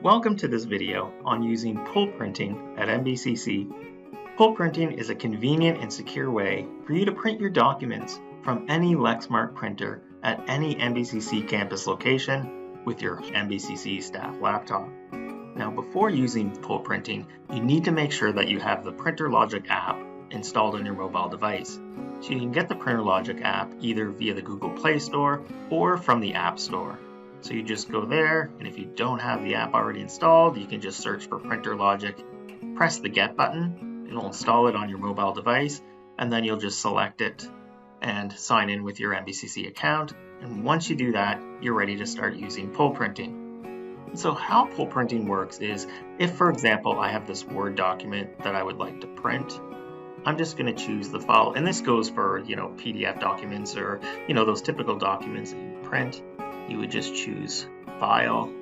Welcome to this video on using pull printing at NBCC. Pull printing is a convenient and secure way for you to print your documents from any Lexmark printer at any NBCC campus location with your NBCC staff laptop. Now, before using pull printing, you need to make sure that you have the PrinterLogic app installed on your mobile device. So you can get the PrinterLogic app either via the Google Play Store or from the App Store. So you just go there, and if you don't have the app already installed, you can just search for PrinterLogic, press the Get button, it'll install it on your mobile device, and then you'll just select it and sign in with your NBCC account. And once you do that, you're ready to start using pull printing. So how pull printing works is, if for example, I have this Word document that I would like to print, I'm just going to choose the file, and this goes for, PDF documents or, those typical documents that you print. You would just choose File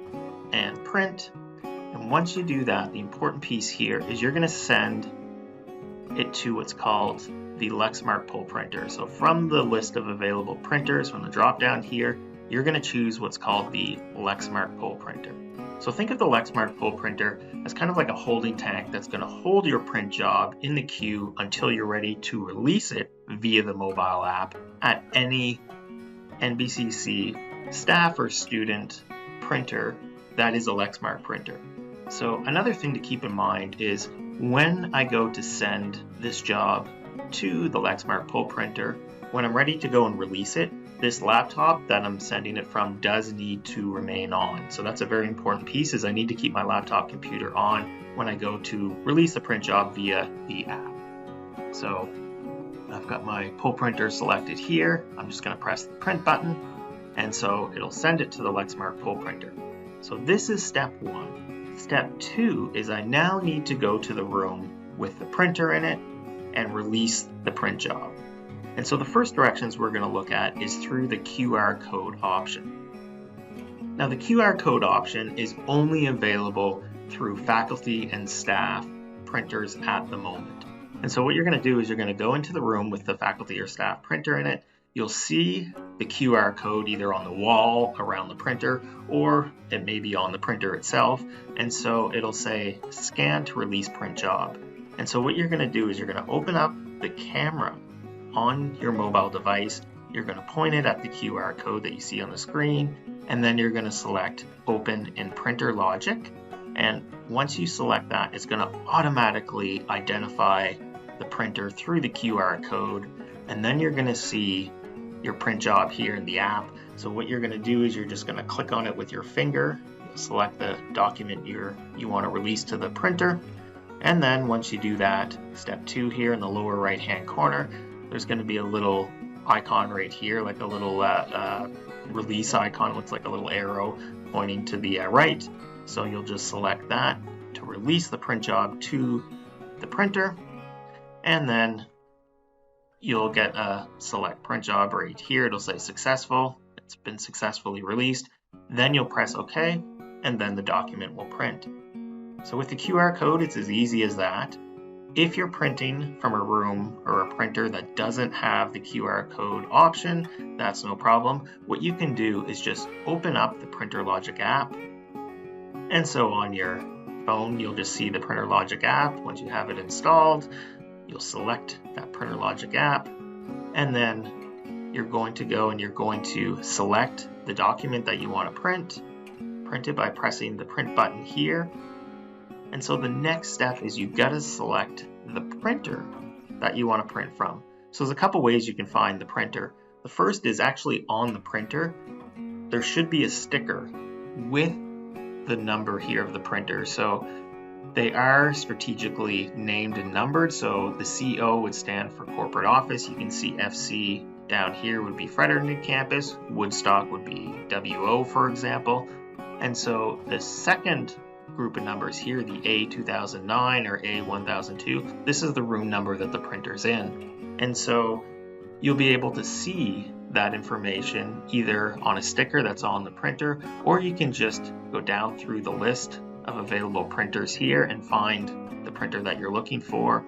and Print. And once you do that, the important piece here is you're going to send it to what's called the Lexmark Pull Printer. So from the list of available printers, from the drop down here, you're going to choose what's called the Lexmark Pull Printer. So think of the Lexmark Pull Printer as kind of like a holding tank that's going to hold your print job in the queue until you're ready to release it via the mobile app at any NBCC staff or student printer that is a Lexmark printer. So another thing to keep in mind is when I go to send this job to the Lexmark Pull Printer, when I'm ready to go and release it, this laptop that I'm sending it from does need to remain on. So that's a very important piece, is I need to keep my laptop computer on when I go to release the print job via the app. So I've got my pull printer selected here. I'm just going to press the print button, and so it'll send it to the Lexmark Pull Printer. So this is step one. Step two is I now need to go to the room with the printer in it and release the print job. And so the first directions we're going to look at is through the QR code option. Now the QR code option is only available through faculty and staff printers at the moment. And so what you're going to do is you're going to go into the room with the faculty or staff printer in it. You'll see the QR code either on the wall around the printer, or it may be on the printer itself. And so it'll say scan to release print job. And so what you're going to do is you're going to open up the camera on your mobile device. You're going to point it at the QR code that you see on the screen, and then you're going to select open in PrinterLogic. And once you select that, it's going to automatically identify the printer through the QR code, and then you're going to see your print job here in the app. So what you're going to do is you're just going to click on it with your finger. You'll select the document you want to release to the printer, and then once you do that, step two here in the lower right hand corner, there's going to be a little icon right here, like a little release icon. It looks like a little arrow pointing to the right. So you'll just select that to release the print job to the printer, and then you'll get a select print job right here. It'll say successful. It's been successfully released. Then you'll press OK, and then the document will print. So with the QR code, it's as easy as that. If you're printing from a room or a printer that doesn't have the QR code option, that's no problem. What you can do is just open up the PrinterLogic app. And so on your phone, you'll just see the PrinterLogic app. Once you have it installed, you'll select that PrinterLogic app, and then you're going to go and you're going to select the document that you want to print it by pressing the print button here. And so the next step is you've got to select the printer that you want to print from. So there's a couple ways you can find the printer. The first is actually on the printer, there should be a sticker with the number here of the printer. So they are strategically named and numbered. So the CO would stand for corporate office. You can see FC down here would be Fredericton campus. Woodstock would be WO, for example. And so the second group of numbers here, the A2009 or A1002, this is the room number that the printer's in. And so you'll be able to see that information either on a sticker that's on the printer, or you can just go down through the list of available printers here and find the printer that you're looking for.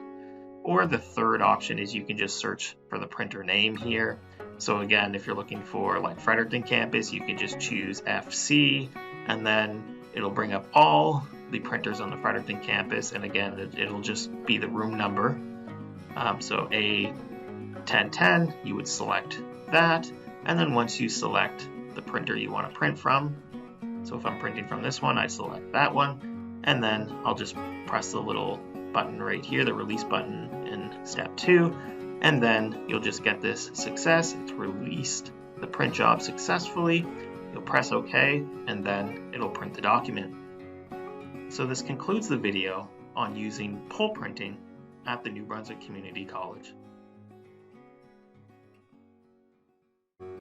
Or the third option is you can just search for the printer name here. So again, if you're looking for like Fredericton campus, you can just choose FC, and then it'll bring up all the printers on the Fredericton campus, and again, it'll just be the room number. So A1010, you would select that, and then once you select the printer you want to print from, so if I'm printing from this one, I select that one, and then I'll just press the little button right here, the release button in step 2, and then you'll just get this success. It's released the print job successfully. You'll press OK, and then it'll print the document. So this concludes the video on using pull printing at the New Brunswick Community College.